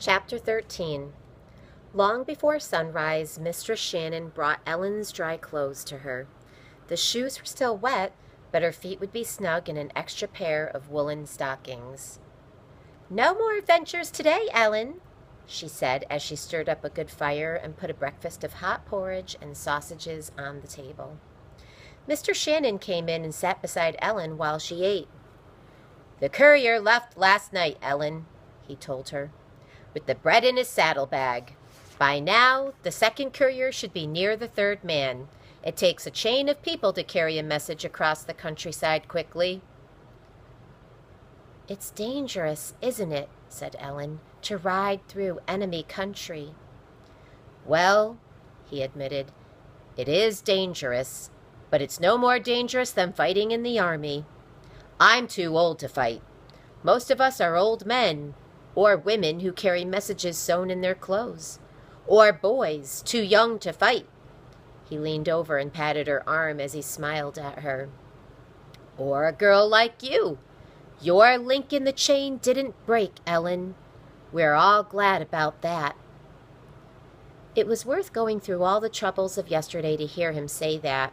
Chapter 13. Long before sunrise, Mistress Shannon brought Ellen's dry clothes to her. The shoes were still wet, but her feet would be snug in an extra pair of woolen stockings. "No more adventures today, Ellen," she said as she stirred up a good fire and put a breakfast of hot porridge and sausages on the table. Mr. Shannon came in and sat beside Ellen while she ate. "The courier left last night, Ellen," he told her, "with the bread in his saddlebag. By now, the second courier should be near the third man. It takes a chain of people to carry a message across the countryside quickly." "It's dangerous, isn't it," said Ellen, "to ride through enemy country?" "Well," he admitted, "it is dangerous, but it's no more dangerous than fighting in the army. I'm too old to fight. Most of us are old men, or women who carry messages sewn in their clothes, or boys too young to fight." He leaned over and patted her arm as he smiled at her. "Or a girl like you. Your link in the chain didn't break, Ellen. We're all glad about that." It was worth going through all the troubles of yesterday to hear him say that.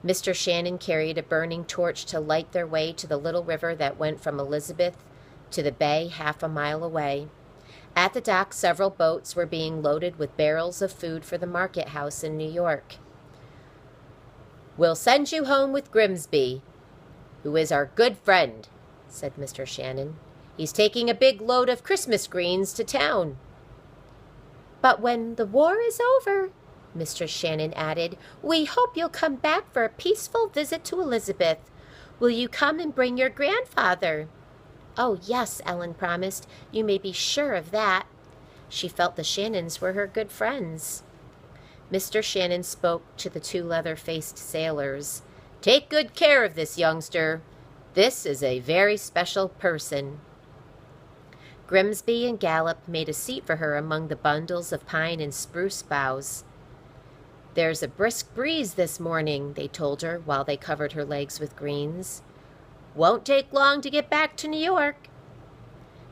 Mr. Shannon carried a burning torch to light their way to the little river that went from Elizabeth to the bay half a mile away. At the dock, several boats were being loaded with barrels of food for the market house in New York. "We'll send you home with Grimsby, who is our good friend," said Mr. Shannon. "He's taking a big load of Christmas greens to town." "But when the war is over," Mr. Shannon added, "we hope you'll come back for a peaceful visit to Elizabeth. Will you come and bring your grandfather?" "Oh, yes," Ellen promised. "You may be sure of that." She felt the Shannons were her good friends. Mr. Shannon spoke to the two leather-faced sailors. "Take good care of this youngster. This is a very special person." Grimsby and Gallup made a seat for her among the bundles of pine and spruce boughs. "There's a brisk breeze this morning," they told her while they covered her legs with greens. "Won't take long to get back to New York."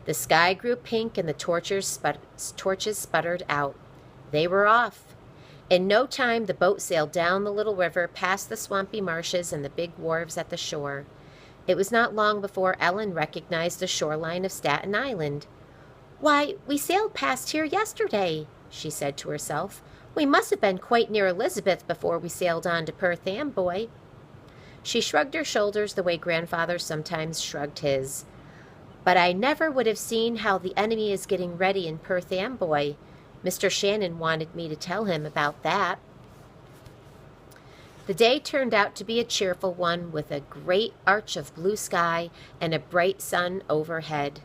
The sky grew pink and the torches sputtered out. They were off. In no time, the boat sailed down the little river, past the swampy marshes and the big wharves at the shore. It was not long before Ellen recognized the shoreline of Staten Island. "Why, we sailed past here yesterday," she said to herself. "We must have been quite near Elizabeth before we sailed on to Perth Amboy." She shrugged her shoulders the way Grandfather sometimes shrugged his. "But I never would have seen how the enemy is getting ready in Perth Amboy. Mr. Shannon wanted me to tell him about that." The day turned out to be a cheerful one, with a great arch of blue sky and a bright sun overhead.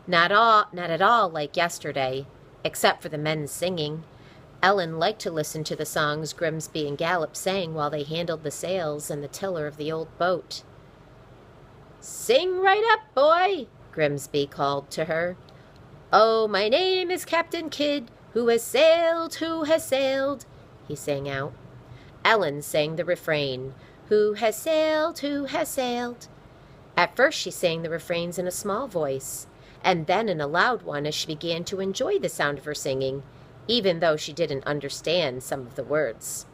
Not at all like yesterday, except for the men singing. Ellen liked to listen to the songs Grimsby and Gallup sang while they handled the sails and the tiller of the old boat. "Sing right up, boy," Grimsby called to her. "Oh, my name is Captain Kidd, who has sailed, he sang out. Ellen sang the refrain, who has sailed, who has sailed?" At first she sang the refrains in a small voice, and then in a loud one as she began to enjoy the sound of her singing, even though she didn't understand some of the words.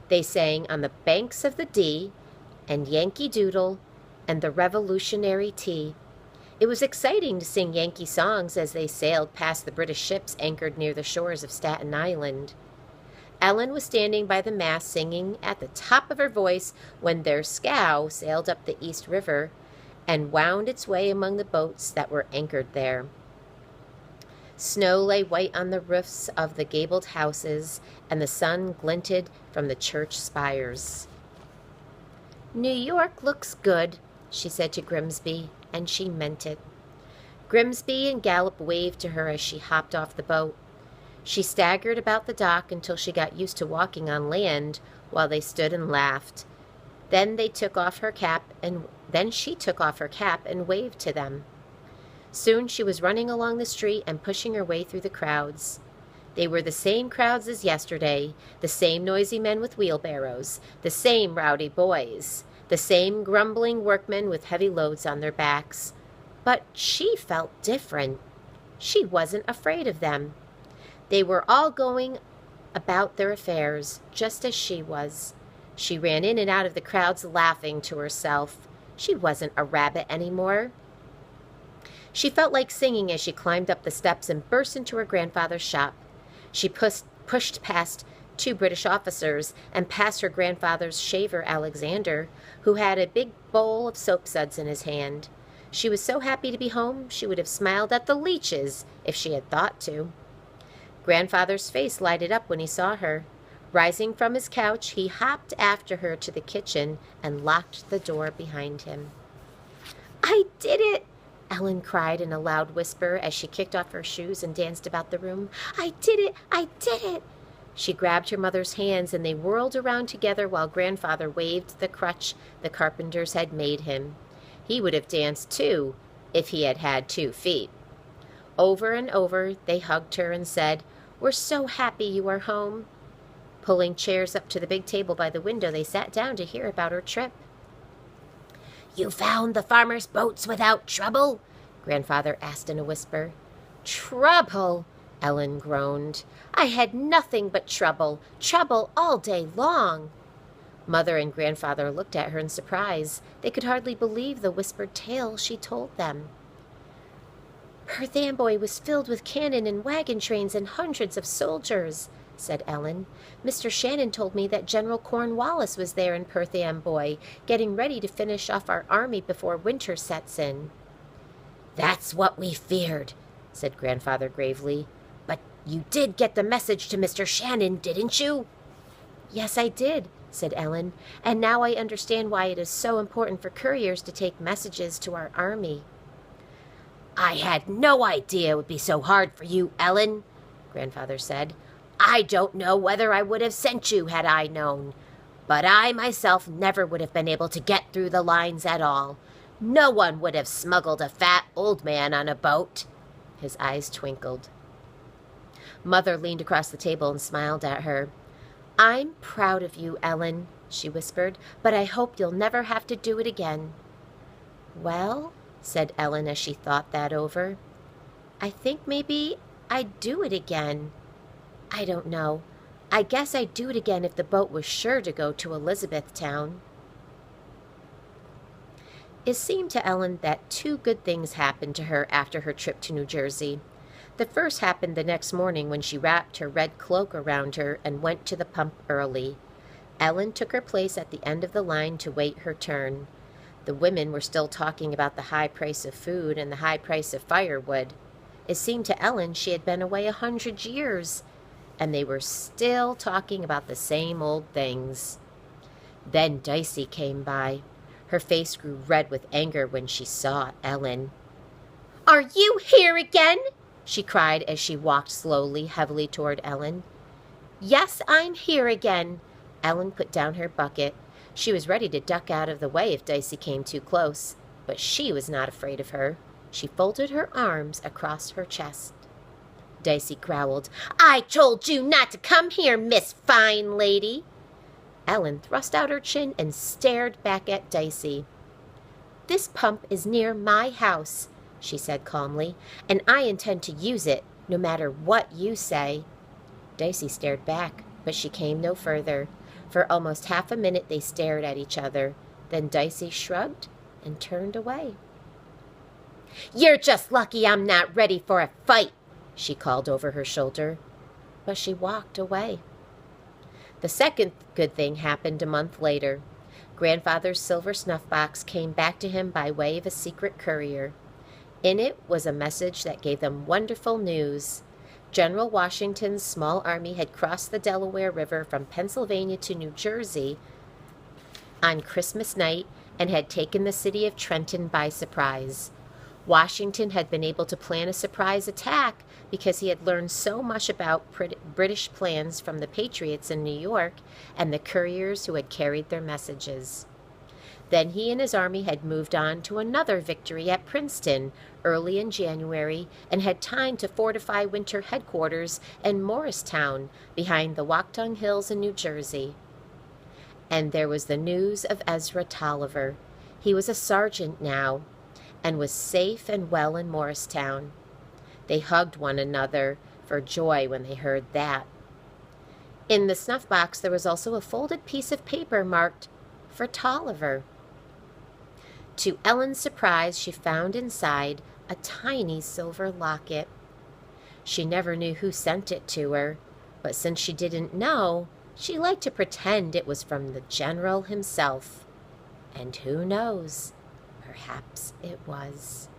They sang "On the Banks of the Dee" and "Yankee Doodle" and "The Revolutionary Tea." It was exciting to sing Yankee songs as they sailed past the British ships anchored near the shores of Staten Island. Ellen was standing by the mast singing at the top of her voice when their scow sailed up the East River and wound its way among the boats that were anchored there. Snow lay white on the roofs of the gabled houses, and the sun glinted from the church spires. "New York looks good," she said to Grimsby, and she meant it. Grimsby and Gallup waved to her as she hopped off the boat. She staggered about the dock until she got used to walking on land while they stood and laughed. Then she took off her cap and waved to them. Soon she was running along the street and pushing her way through the crowds. They were the same crowds as yesterday, the same noisy men with wheelbarrows, the same rowdy boys, the same grumbling workmen with heavy loads on their backs. But she felt different. She wasn't afraid of them. They were all going about their affairs, just as she was. She ran in and out of the crowds laughing to herself. She wasn't a rabbit anymore. She felt like singing as she climbed up the steps and burst into her grandfather's shop. She pushed past 2 British officers and past her grandfather's shaver, Alexander, who had a big bowl of soapsuds in his hand. She was so happy to be home, she would have smiled at the leeches if she had thought to. Grandfather's face lighted up when he saw her. Rising from his couch, he hopped after her to the kitchen and locked the door behind him. "I did it!" Ellen cried in a loud whisper as she kicked off her shoes and danced about the room. "I did it! I did it!" She grabbed her mother's hands and they whirled around together while Grandfather waved the crutch the carpenters had made him. He would have danced too if he had had 2 feet. Over and over they hugged her and said, "We're so happy you are home." Pulling chairs up to the big table by the window, they sat down to hear about her trip. "You found the farmers' boats without trouble?" Grandfather asked in a whisper. "Trouble?" Ellen groaned. "I had nothing but trouble all day long." Mother and Grandfather looked at her in surprise. They could hardly believe the whispered tale she told them. "Perth Amboy was filled with cannon and wagon trains and hundreds of soldiers," said Ellen. "Mr. Shannon told me that General Cornwallis was there in Perth Amboy, getting ready to finish off our army before winter sets in." "That's what we feared," said Grandfather gravely. "But you did get the message to Mr. Shannon, didn't you?" "Yes, I did," said Ellen, "and now I understand why it is so important for couriers to take messages to our army." "I had no idea it would be so hard for you, Ellen," Grandfather said. "I don't know whether I would have sent you had I known. But I myself never would have been able to get through the lines at all. No one would have smuggled a fat old man on a boat." His eyes twinkled. Mother leaned across the table and smiled at her. "I'm proud of you, Ellen," she whispered, "but I hope you'll never have to do it again." "Well," said Ellen as she thought that over, "I think maybe I'd do it again. I don't know. I guess I'd do it again if the boat was sure to go to Elizabethtown." It seemed to Ellen that 2 good things happened to her after her trip to New Jersey. The first happened the next morning when she wrapped her red cloak around her and went to the pump early. Ellen took her place at the end of the line to wait her turn. The women were still talking about the high price of food and the high price of firewood. It seemed to Ellen she had been away 100 years, and they were still talking about the same old things. Then Dicey came by. Her face grew red with anger when she saw Ellen. "Are you here again?" she cried as she walked slowly, heavily toward Ellen. "Yes, I'm here again." Ellen put down her bucket. She was ready to duck out of the way if Dicey came too close, but she was not afraid of her. She folded her arms across her chest. Dicey growled, "I told you not to come here, Miss Fine Lady." Ellen thrust out her chin and stared back at Dicey. "This pump is near my house," she said calmly, "and I intend to use it, no matter what you say." Dicey stared back, but she came no further. For almost half a minute they stared at each other. Then Dicey shrugged and turned away. "You're just lucky I'm not ready for a fight," she called over her shoulder. But she walked away. The second good thing happened a month later. Grandfather's silver snuff box came back to him by way of a secret courier. In it was a message that gave them wonderful news. General Washington's small army had crossed the Delaware River from Pennsylvania to New Jersey on Christmas night and had taken the city of Trenton by surprise. Washington had been able to plan a surprise attack because he had learned so much about British plans from the Patriots in New York and the couriers who had carried their messages. Then he and his army had moved on to another victory at Princeton early in January and had time to fortify winter headquarters in Morristown behind the Wachtung Hills in New Jersey. And there was the news of Ezra Toliver. He was a sergeant now and was safe and well in Morristown. They hugged one another for joy when they heard that. In the snuff box there was also a folded piece of paper marked for Toliver. To Ellen's surprise, she found inside a tiny silver locket. She never knew who sent it to her, but since she didn't know, she liked to pretend it was from the general himself. And who knows, perhaps it was.